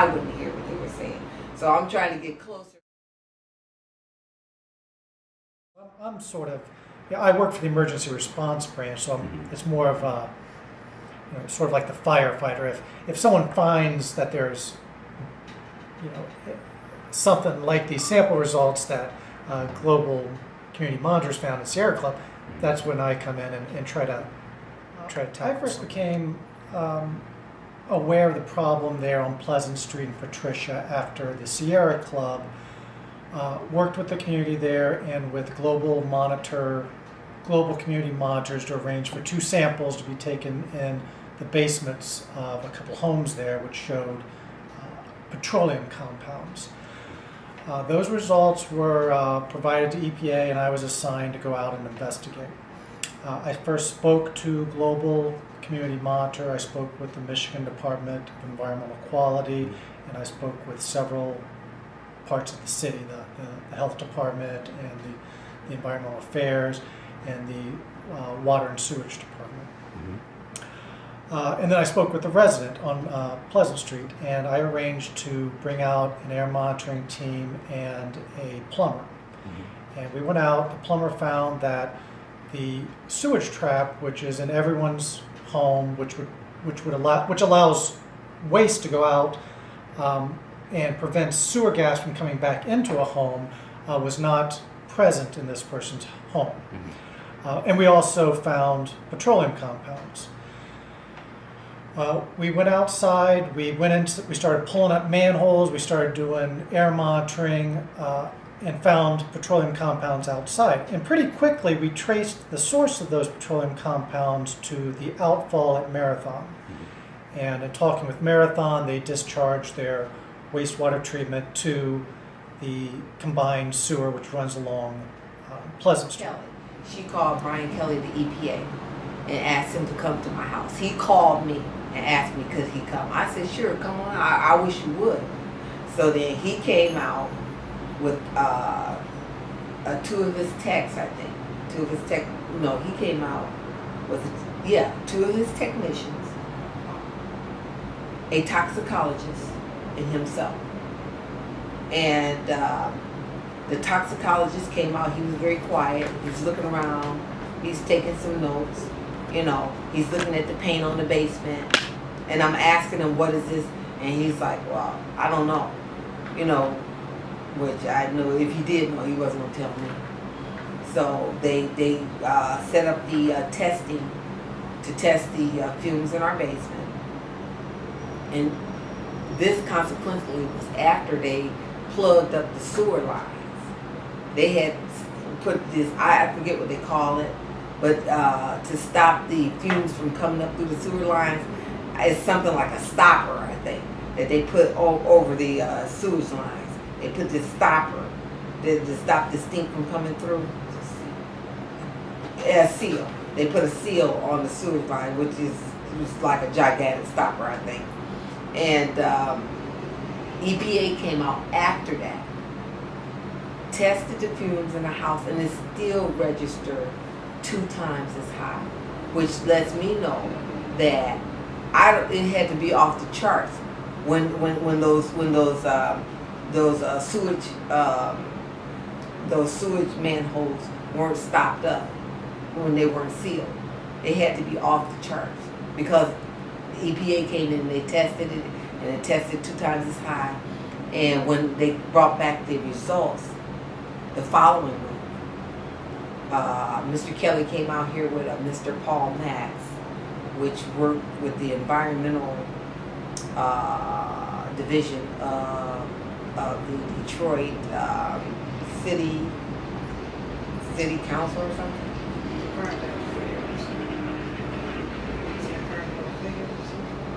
I wouldn't hear what they were saying. So I'm trying to get closer. I'm sort of, yeah, I work for the emergency response branch, so it's more of a, sort of like the firefighter. If someone finds that there's, something like these sample results that Global Community Monitors found in Sierra Club, that's when I come in and try to tackle. I first became aware of the problem there on Pleasant Street in Patricia after the Sierra Club worked with the community there and with Global Community Monitors to arrange for 2 samples to be taken in the basements of a couple homes there, which showed petroleum compounds. Those results were provided to EPA, and I was assigned to go out and investigate. I first spoke to Global Community Monitor. I spoke with the Michigan Department of Environmental Quality, and I spoke with several parts of the city, the health department and the environmental affairs and the water and sewage department. And then I spoke with the resident on Pleasant Street, and I arranged to bring out an air monitoring team and a plumber. And we went out. The plumber found that the sewage trap, which is in everyone's home, which allows waste to go out and prevents sewer gas from coming back into a home, was not present in this person's home. And we also found petroleum compounds. We went outside, we started pulling up manholes, we started doing air monitoring, and found petroleum compounds outside. And pretty quickly we traced the source of those petroleum compounds to the outfall at Marathon. And in talking with Marathon, they discharged their wastewater treatment to the combined sewer which runs along Pleasant Street. She called Brian Kelly, the EPA, and asked him to come to my house. He called me and asked me could he come. I said, sure, come on. I wish you would. So then he came out with 2 of his techs, I think. 2 of his tech. No, he came out with 2 of his technicians, a toxicologist, and himself. And the toxicologist came out. He was very quiet. He's looking around. He's taking some notes. He's looking at the paint on the basement. And I'm asking him, what is this? And he's like, well, I don't know. Which I know if he did know, he wasn't going to tell me. So they set up the testing to test the fumes in our basement. And this consequently was after they plugged up the sewer lines. They had put this, I forget what they call it, but to stop the fumes from coming up through the sewer lines, it's something like a stopper, I think, that they put over the sewage lines. They put this stopper to stop the stink from coming through. A seal. They put a seal on the sewage line, which is like a gigantic stopper, I think. And EPA came out after that, tested the fumes in the house, and it still registered 2 times as high, which lets me know that it had to be off the charts when those sewage manholes weren't stopped up, when they weren't sealed. It had to be off the charts because the EPA came in and they tested it, and it tested 2 times as high. And when they brought back the results the following week, Mr. Kelly came out here with Mr. Paul Max, which worked with the environmental division of the Detroit city council or something.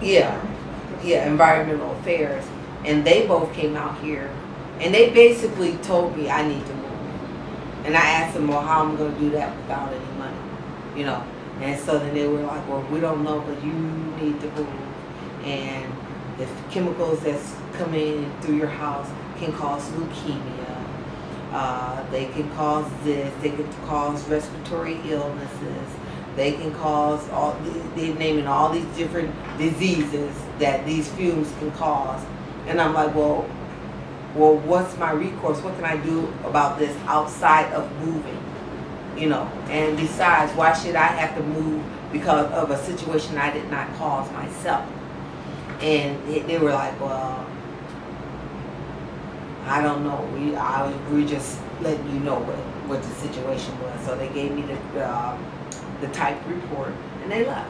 Yeah, environmental affairs, and they both came out here, and they basically told me I need to move. And I asked them, well, how am I going to do that without any money, And so then they were like, well, we don't know, but you need to move. And the chemicals that's coming through your house can cause leukemia. They can cause this. They can cause respiratory illnesses. They can cause they're naming all these different diseases that these fumes can cause. And I'm like, well, what's my recourse? What can I do about this outside of moving? You know, and besides, why should I have to move because of a situation I did not cause myself? And they were like, well, I don't know. We just letting you know what the situation was. So they gave me the typed report, and they left.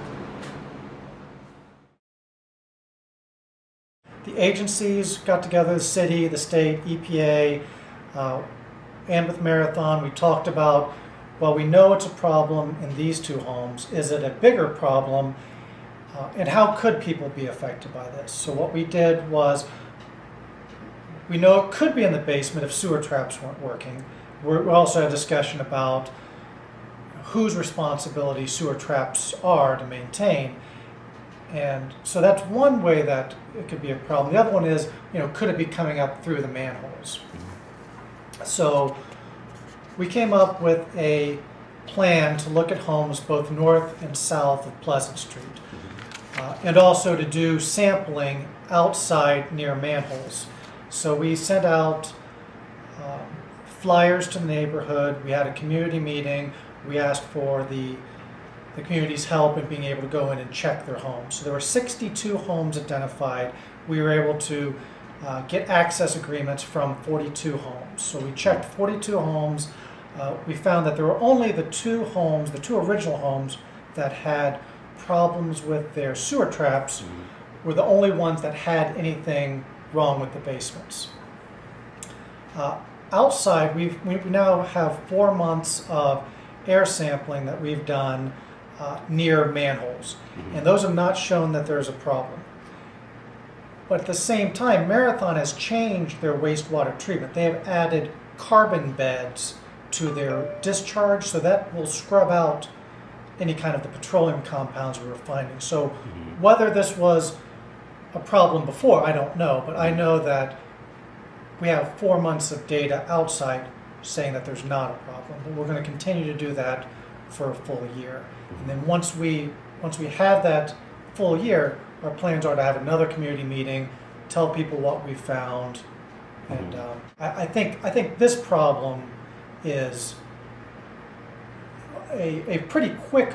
The agencies got together, the city, the state, EPA, and with Marathon, we talked about, well, we know it's a problem in these two homes. Is it a bigger problem? And how could people be affected by this? So what we did was, we know it could be in the basement if sewer traps weren't working. We also had a discussion about whose responsibility sewer traps are to maintain. And so that's one way that it could be a problem. The other one is, could it be coming up through the manholes? So we came up with a plan to look at homes both north and south of Pleasant Street, and also to do sampling outside near manholes. So we sent out flyers to the neighborhood. We had a community meeting. We asked for the community's help in being able to go in and check their homes. So there were 62 homes identified. We were able to get access agreements from 42 homes. So we checked 42 homes. We found that there were only the two original homes that had problems with their sewer traps were the only ones that had anything wrong with the basements. Outside, we now have 4 months of air sampling that we've done near manholes, and those have not shown that there's a problem. But at the same time, Marathon has changed their wastewater treatment. They have added carbon beds to their discharge, so that will scrub out any kind of the petroleum compounds we were finding. So whether this was a problem before, I don't know, but I know that we have 4 months of data outside saying that there's not a problem. But we're going to continue to do that for a full year. And then once we have that full year, our plans are to have another community meeting, tell people what we found, and I think this problem is a pretty quick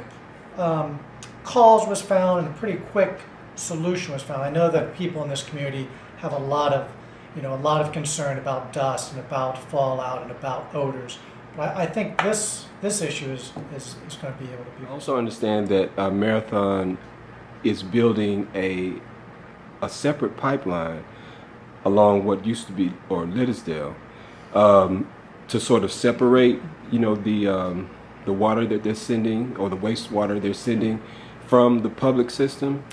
cause was found and a pretty quick solution was found. I know that people in this community have a lot of concern about dust and about fallout and about odors. But I think this issue is going to be able to be. I also understand that Marathon is building a separate pipeline along what used to be or Liddesdale to sort of separate, the water that they're sending or the wastewater they're sending from the public system.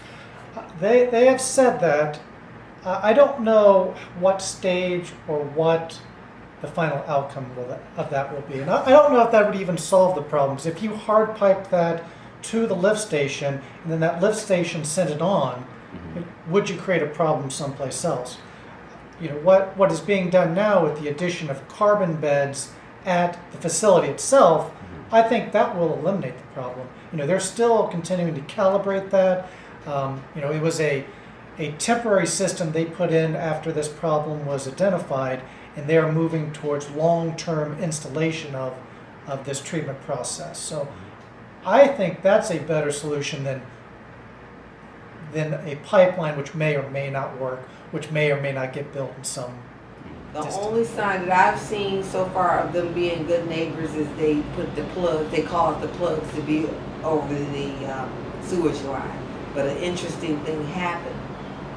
They have said that. I don't know what stage or what the final outcome of that will be. And I don't know if that would even solve the problems. If you hard pipe that to the lift station and then that lift station sent it on, would you create a problem someplace else? What is being done now with the addition of carbon beds at the facility itself, I think that will eliminate the problem. They're still continuing to calibrate that. It was a temporary system they put in after this problem was identified, and they are moving towards long-term installation of this treatment process. So I think that's a better solution than a pipeline which may or may not work, which may or may not get built in some distance. Only sign that I've seen so far of them being good neighbors is they put the plug, they call it the plugs to be over the sewage line. But an interesting thing happened.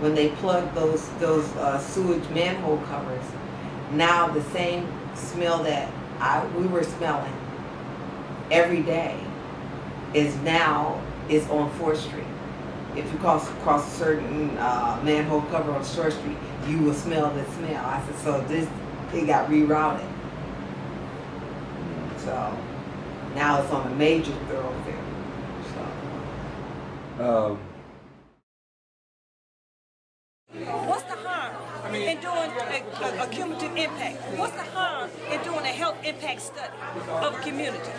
When they plugged those sewage manhole covers, now the same smell that we were smelling every day is on 4th Street. If you cross a certain manhole cover on Short Street, you will smell the smell. I said, so it got rerouted. So now it's on a major thoroughfare. So. What's the harm in doing a cumulative impact? What's the harm in doing a health impact study of a community?